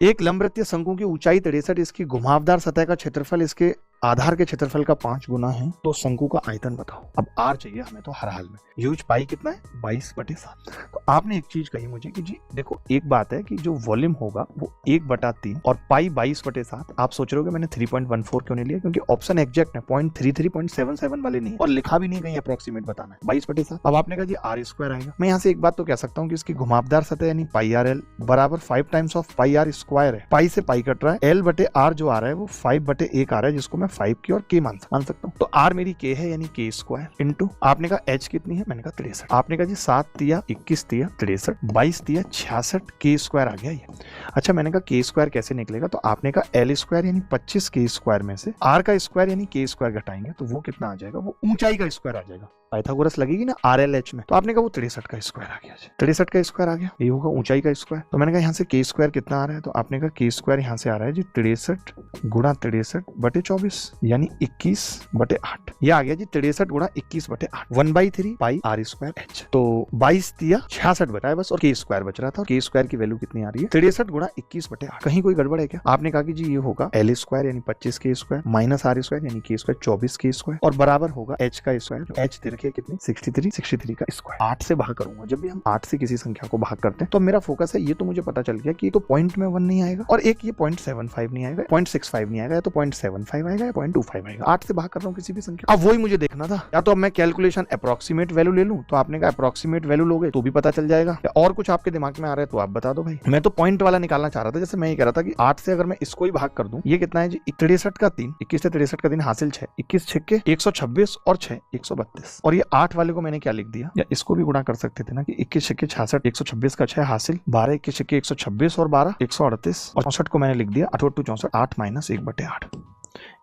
एक लंबवृत्तीय शंकु की ऊंचाई 63, इसकी घुमावदार सतह का क्षेत्रफल इसके आधार के क्षेत्रफल का 5 गुना है, तो शंकु का आयतन बताओ। अब आर चाहिए हमें तो हर हाल में। यूज पाई कितना है 22/7। तो आपने एक चीज कही मुझे कि जी देखो, एक बात है कि जो वॉल्यूम होगा वो 1/3 और पाई 22/7। आप सोच रहे हो कि मैंने 3.14 क्यों नहीं लिया, क्योंकि ऑप्शन एग्जैक्ट है, 0.33 0.77 वाले नहीं और लिखा भी नहीं कहीं अप्रोक्सीमेट बताना है 22/7। अब आपने कहा जी r² आएगा। मैं यहाँ से एक बात तो कह सकता हूँ कि इसकी घुमावदार सतह यानी πrl बराबर 5 टाइम्स ऑफ πr² है। पाई से पाई कट रहा है, l/r जो आ रहा है वो 5/1 आ रहा है, जिसको मैं 5 की और k मान सकता हूँ। तो r मेरी k है यानी k² इंटू आपने कहा h कितनी है, मैंने कहा 63। आपने कहा जी 7 तिया 21 तिया 63, 22 तिया 66 k² आ गया ये। अच्छा मैंने कहा k² कैसे निकलेगा, तो आपने कहा l² यानी 25 k² में से r का स्क्वायर यानी k² घटाएंगे तो वो कितना आ जाएगा, वो ऊंचाई का स्क्वायर आ जाएगा। पाइथागोरस लगेगी ना RLH में, तो आपने कहा वो 63 का स्क्वायर आ गया। 63 का स्क्वायर आ गया, ये होगा ऊंचाई का स्क्वायर। तो मैंने कहा यहाँ से k² कितना आ रहा है, तो आपने कहा k² यहाँ से आ रहा है जी 63 गुणा 63/24 यानी 21/8। ये आ गया जी 63 गुणा 21/8 1/3 पाई r²h। तो 22 तिया 66 बचा है बस, और k² बच रहा था। k² की वैल्यू कितनी आ रही है 63 गुणा 21/8। कहीं कोई गड़बड़ है क्या? आपने कहा कि जी ये होगा l² यानी 25 k² माइनस r² यानी k² 24 k² और बराबर होगा h का स्क्वायर। h दे रखी है कितनी 63 का स्क्वायर। 8 से भाग करूंगा, जब भी हम 8 से किसी संख्या को भाग करते हैं तो मेरा फोकस है, ये तो मुझे पता चल गया कि तो पॉइंट में 1 नहीं आएगा और एक ये 0.75 नहीं आएगा, 0.65 नहीं आएगा, या तो 0.75 आएगा या 0.25 आएगा। 8 से भाग कर रहा हूँ किसी भी संख्या, अब वही मुझे देखना था। या तो अब मैं कैलकुलेशन अप्रोक्सीमेट वैल्यू ले लूं, तो आपने कहा अप्रोक्सीमेट वैल्यू लोगे तो भी पता चल जाएगा, और कुछ आपके दिमाग में आ रहा है तो आप बता दो भाई। मैं तो पॉइंट वाला निकालना चाह रहा था, जैसे मैं ये कह रहा था कि 8 से अगर मैं इसको ही भाग कर दूं, ये कितना है जी 63 का 3, 21 से 63 का 3 हासिल 6, 21 6 126 और 6 132। और ये 8 वाले को मैंने क्या लिख दिया, या इसको भी गुणा कर सकते थे ना कि 21 6 66 126 का 6 हासिल 12 21 6 126 और 12 138 और 64 को मैंने लिख दिया 8 64 8 माइनस 1/8।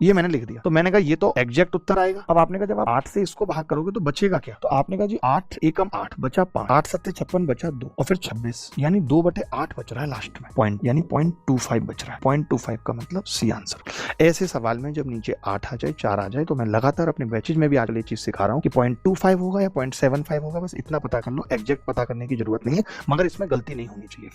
ये मैंने लिख दिया। तो मैंने कहा ये तो एग्जैक्ट उत्तर आएगा। अब आपने कहा जब आप 8 से इसको भाग करोगे तो बचेगा क्या, तो आपने कहा जी 8 एकम 8 बचा 5, 8 7 56 बचा 2 और फिर 26 यानी 2/8 बच रहा है लास्ट में, पॉइंट यानी 0.25 बच रहा है। 0.25 का मतलब सी आंसर। ऐसे सवाल में जब नीचे 8 आ जाए 4 आ जाए तो मैं लगातार अपने बैचेज में भी आगे ये चीज सिखा रहा हूँ कि 0.25 होगा या 0.75 होगा, बस इतना पता कर लो। एग्जैक्ट पता करने की जरूरत नहीं है, मगर इसमें गलती नहीं होनी चाहिए।